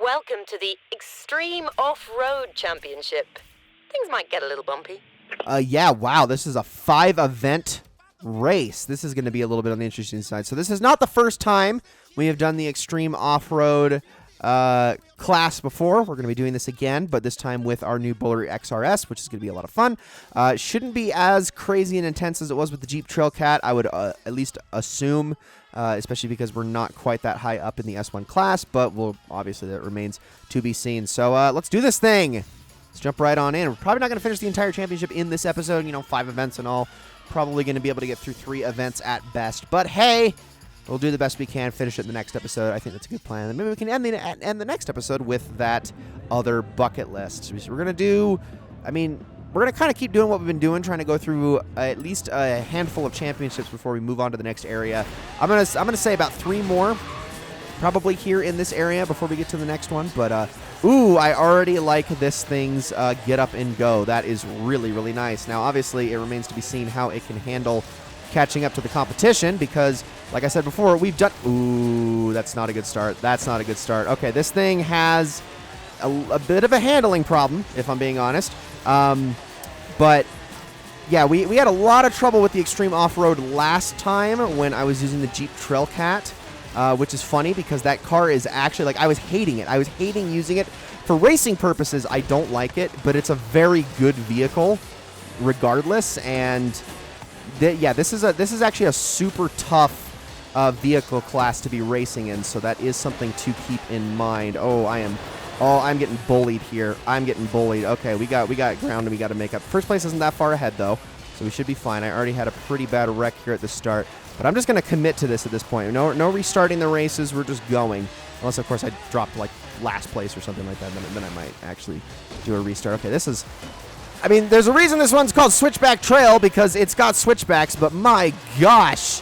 Welcome to the Extreme Off-Road Championship. Things might get a little bumpy. Yeah, wow, this is a 5-event race. This is going to be a little bit on the interesting side. So this is not the first time we have done the Extreme Off-Road class before. We're going to be doing this again, but this time with our new Bullery XRS, which is going to be a lot of fun. It shouldn't be as crazy and intense as it was with the Jeep Trailcat, I would at least assume, especially because we're not quite that high up in the S1 class, but obviously that remains to be seen. So let's do this thing. Let's jump right on in. We're probably not going to finish the entire championship in this episode, 5 events and all. Probably going to be able to get through 3 events at best, but hey, we'll do the best we can, finish it in the next episode. I think that's a good plan. And maybe we can end the next episode with that other bucket list. So we're going to do, we're going to kind of keep doing what we've been doing, trying to go through at least a handful of championships before we move on to the next area. I'm going to say about 3 more, probably here in this area before we get to the next one. But, I already like this thing's get up and go. That is really, really nice. Now, obviously, it remains to be seen how it can handle catching up to the competition because, like I said before, we've done... Ooh, that's not a good start. That's not a good start. Okay, this thing has a bit of a handling problem, if I'm being honest. But, yeah, we had a lot of trouble with the Extreme Off-Road last time when I was using the Jeep Trailcat, which is funny because that car is actually, I was hating it. I was hating using it. For racing purposes, I don't like it, but it's a very good vehicle regardless, and... this is actually a super tough vehicle class to be racing in, so that is something to keep in mind. I'm getting bullied here. I'm getting bullied. Okay, we got ground and we got to make up. First place isn't that far ahead though, so we should be fine. I already had a pretty bad wreck here at the start, but I'm just going to commit to this at this point. No restarting the races. We're just going, unless of course I dropped last place or something like that. Then I might actually do a restart. Okay, this is. There's a reason this one's called Switchback Trail because it's got switchbacks, but my gosh,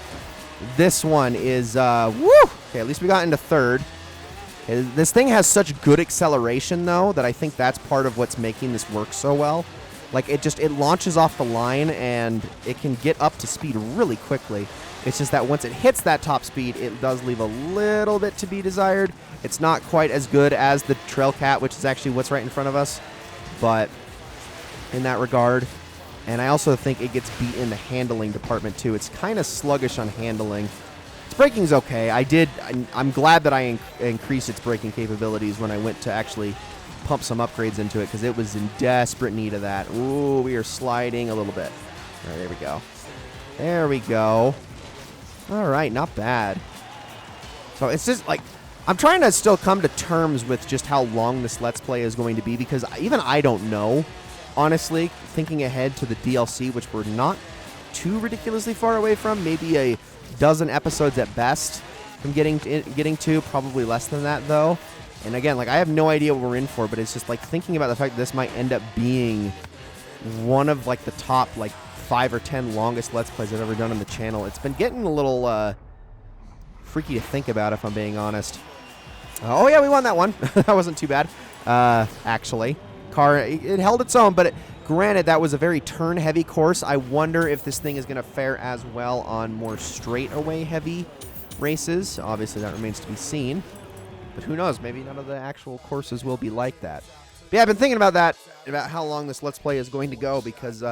this one is, woo! Okay, at least we got into third. Okay, this thing has such good acceleration, though, that I think that's part of what's making this work so well. It launches off the line, and it can get up to speed really quickly. It's just that once it hits that top speed, it does leave a little bit to be desired. It's not quite as good as the Trailcat, which is actually what's right in front of us, but... in that regard, and I also think it gets beat in the handling department too. It's kind of sluggish on handling. Its braking's okay. I'm glad that I increased its braking capabilities when I went to actually pump some upgrades into it because it was in desperate need of that. Ooh, we are sliding a little bit. All right, there we go. There we go. All right, not bad. So it's just I'm trying to still come to terms with just how long this Let's Play is going to be because even I don't know. Honestly, thinking ahead to the DLC, which we're not too ridiculously far away from, maybe a dozen episodes at best from getting to, probably less than that, though. And again, I have no idea what we're in for, but it's just, thinking about the fact that this might end up being one of, the top, 5 or 10 longest Let's Plays I've ever done on the channel. It's been getting a little, freaky to think about, if I'm being honest. Oh, yeah, we won that one. That wasn't too bad, actually. Car, it held its own, but granted, that was a very turn-heavy course. I wonder if this thing is going to fare as well on more straightaway heavy races. Obviously, that remains to be seen, but who knows? Maybe none of the actual courses will be like that. But yeah, I've been thinking about that, about how long this Let's Play is going to go, because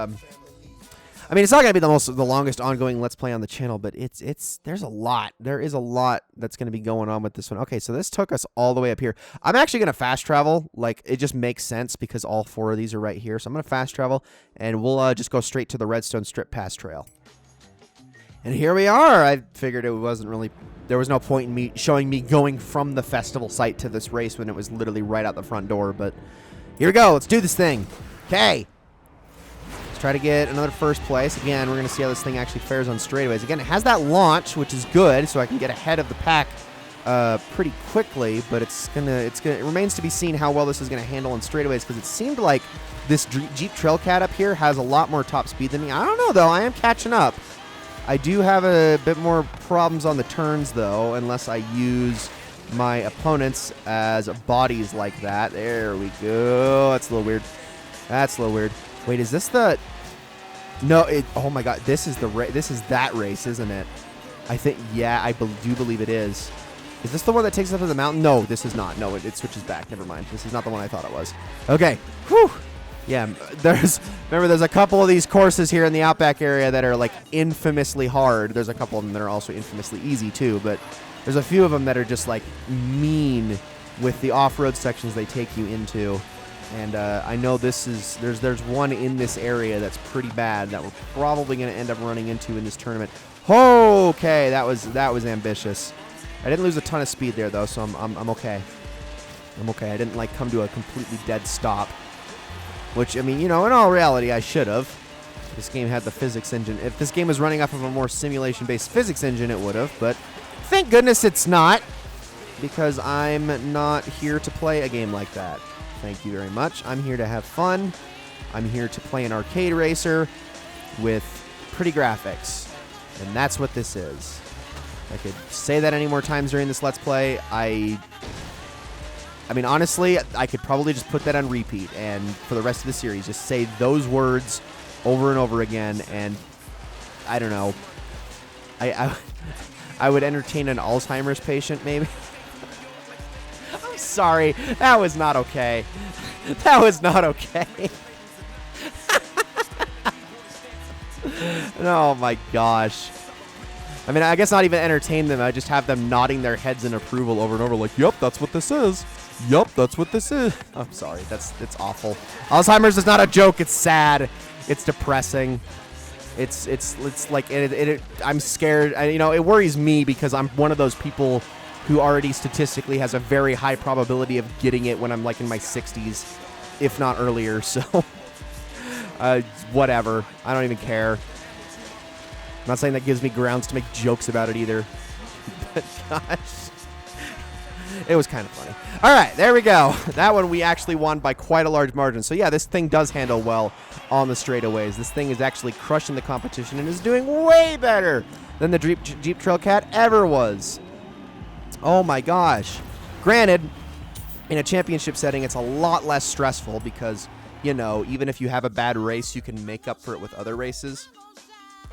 it's not going to be the longest ongoing Let's Play on the channel, but there's a lot. There is a lot that's going to be going on with this one. Okay, so this took us all the way up here. I'm actually going to fast travel. It just makes sense because all 4 of these are right here. So I'm going to fast travel, and we'll just go straight to the Redstone Strip Pass Trail. And here we are. I figured it wasn't really... there was no point in me showing me going from the festival site to this race when it was literally right out the front door. But here we go. Let's do this thing. Okay. Try to get another first place. Again, we're going to see how this thing actually fares on straightaways. Again, it has that launch, which is good, so I can get ahead of the pack pretty quickly, but it remains to be seen how well this is going to handle on straightaways, because it seemed like this Jeep Trailcat up here has a lot more top speed than me. I don't know, though. I am catching up. I do have a bit more problems on the turns, though, unless I use my opponents as bodies like that. There we go. That's a little weird. That's a little weird. Wait, is this the... No, oh my god, this is that race, isn't it? I think, yeah, I do believe it is. Is this the one that takes us up to the mountain? No, this is not. No, it switches back. Never mind. This is not the one I thought it was. Okay. Whew. Yeah, remember there's a couple of these courses here in the Outback area that are like infamously hard. There's a couple of them that are also infamously easy too, but there's a few of them that are just like mean with the off-road sections they take you into. And I know there's one in this area that's pretty bad that we're probably going to end up running into in this tournament. Okay, that was ambitious. I didn't lose a ton of speed there though, so I'm okay. I'm okay. I didn't like come to a completely dead stop. Which, I mean, you know, in all reality, I should have. This game had the physics engine. If this game was running off of a more simulation-based physics engine, it would have. But thank goodness it's not, because I'm not here to play a game like that. Thank you very much. I'm here to have fun. I'm here to play an arcade racer with pretty graphics. And that's what this is. I could say that any more times during this Let's Play. I mean, honestly, I could probably just put that on repeat and for the rest of the series, just say those words over and over again, and I don't know. I would entertain an Alzheimer's patient, maybe. I'm sorry. That was not okay. That was not okay. Oh, my gosh. I mean, I guess not even entertain them. I just have them nodding their heads in approval over and over like, yep, that's what this is. Yup, that's what this is. I'm sorry. It's awful. Alzheimer's is not a joke. It's sad. It's depressing. It's like I'm scared. You know, it worries me because I'm one of those people who already statistically has a very high probability of getting it when I'm like in my 60s, if not earlier. So, whatever. I don't even care. I'm not saying that gives me grounds to make jokes about it either. But gosh. It was kind of funny. All right, there we go. That one we actually won by quite a large margin. So yeah, this thing does handle well on the straightaways. This thing is actually crushing the competition and is doing way better than the Jeep Trailcat ever was. Oh my gosh. Granted, in a championship setting, it's a lot less stressful because, you know, even if you have a bad race, you can make up for it with other races.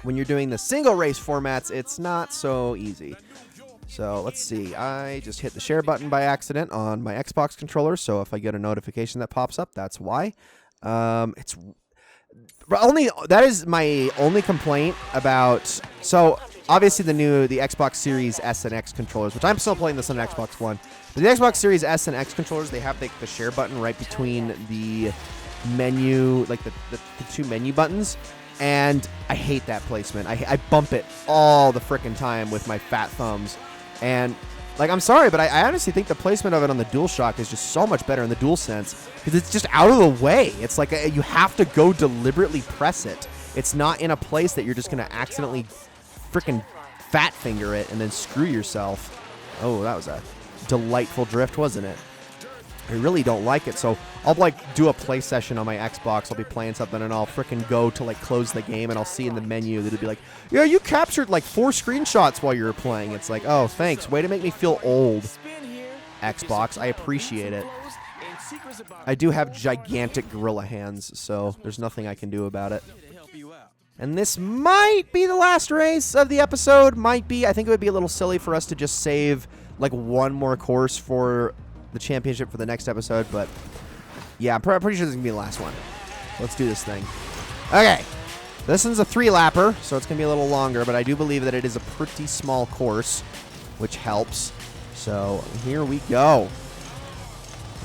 When you're doing the single race formats, it's not so easy. So let's see. I just hit the share button by accident on my Xbox controller. So if I get a notification that pops up, that's why. That is my only complaint about. So obviously the Xbox Series S and X controllers, which I'm still playing this on Xbox One. But the Xbox Series S and X controllers, they have the share button right between the menu, like the two menu buttons. And I hate that placement. I bump it all the frickin' time with my fat thumbs. And, like, I'm sorry, but I honestly think the placement of it on the DualShock is just so much better in the DualSense because it's just out of the way. It's like you have to go deliberately press it. It's not in a place that you're just going to accidentally frickin' fat finger it and then screw yourself. Oh, that was a delightful drift, wasn't it? I really don't like it, so I'll like do a play session on my Xbox. I'll be playing something and I'll frickin' go to like close the game and I'll see in the menu that it'll be like, yeah, you captured like 4 screenshots while you were playing. It's like, oh, thanks. Way to make me feel old, Xbox. I appreciate it. I do have gigantic gorilla hands, so there's nothing I can do about it. And this might be the last race of the episode. Might be. I think it would be a little silly for us to just save like one more course for the championship for the next episode, but yeah, I'm pretty sure this is gonna be the last one. Let's do this thing. Okay, this one's a 3-lapper, so it's gonna be a little longer, but I do believe that it is a pretty small course, which helps. So here we go.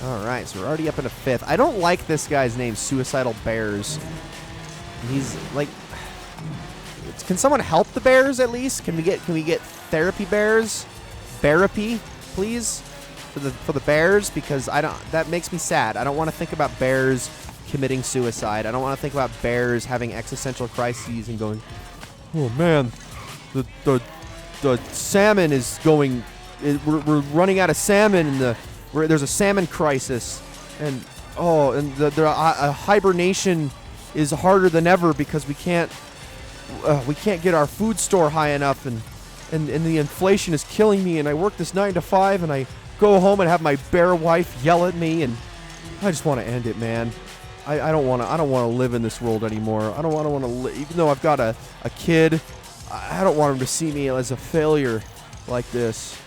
All right, so we're already up into 5th. I don't like this guy's name, Suicidal Bears. He's like, can someone help the bears at least? Can we get therapy bears? Therapy, please? For the bears, because that makes me sad. I don't want to think about bears committing suicide. I don't want to think about bears having existential crises and going, oh man, the salmon is going, we're running out of salmon and there's a salmon crisis, and the hibernation is harder than ever because we can't get our food store high enough, and the inflation is killing me, and I work this 9 to 5 and I go home and have my bear wife yell at me, and I just want to end it, man. I don't want to live in this world anymore. I don't want to live, even though I've got a kid. I don't want him to see me as a failure like this.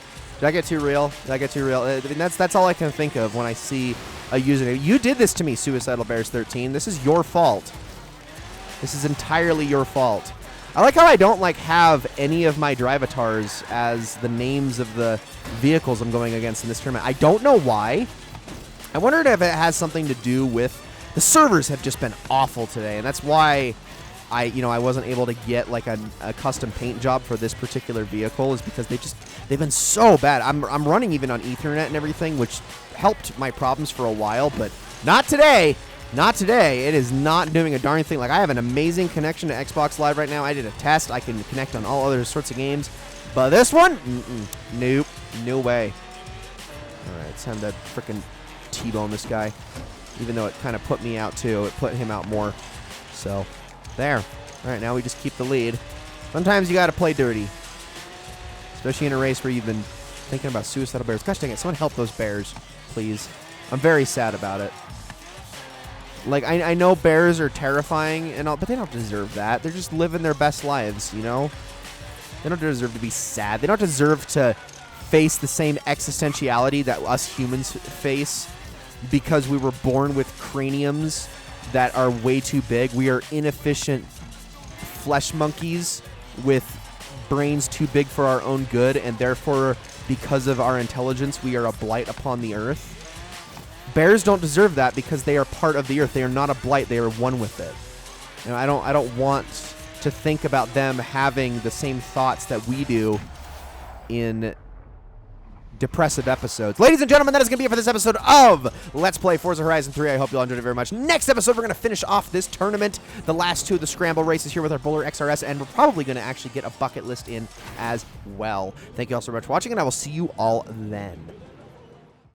Did I get too real? Did I get too real? I mean, that's all I can think of when I see a username. You did this to me, Suicidal Bears 13. This is your fault. This is entirely your fault. I like how I don't have any of my drivatars as the names of the vehicles I'm going against in this tournament. I don't know why. I wondered if it has something to do with the servers have just been awful today, and that's why I wasn't able to get a custom paint job for this particular vehicle, is because they've been so bad. I'm running even on Ethernet and everything, which helped my problems for a while, but not today. Not today. It is not doing a darn thing. I have an amazing connection to Xbox Live right now. I did a test. I can connect on all other sorts of games. But this one? Nope. No way. All right, it's time to freaking T-bone this guy. Even though it kind of put me out, too. It put him out more. So, there. All right, now we just keep the lead. Sometimes you got to play dirty. Especially in a race where you've been thinking about suicidal bears. Gosh dang it. Someone help those bears, please. I'm very sad about it. I know bears are terrifying and all, but they don't deserve that. They're just living their best lives, you know? They don't deserve to be sad. They don't deserve to face the same existentiality that us humans face because we were born with craniums that are way too big. We are inefficient flesh monkeys with brains too big for our own good, and therefore, because of our intelligence, we are a blight upon the earth. Bears don't deserve that because they are part of the earth. They are not a blight. They are one with it. And I don't want to think about them having the same thoughts that we do in depressive episodes. Ladies and gentlemen, that is going to be it for this episode of Let's Play Forza Horizon 3. I hope you all enjoyed it very much. Next episode, we're going to finish off this tournament, the last two of the scramble races here with our Bowler XRS, and we're probably going to actually get a bucket list in as well. Thank you all so much for watching, and I will see you all then.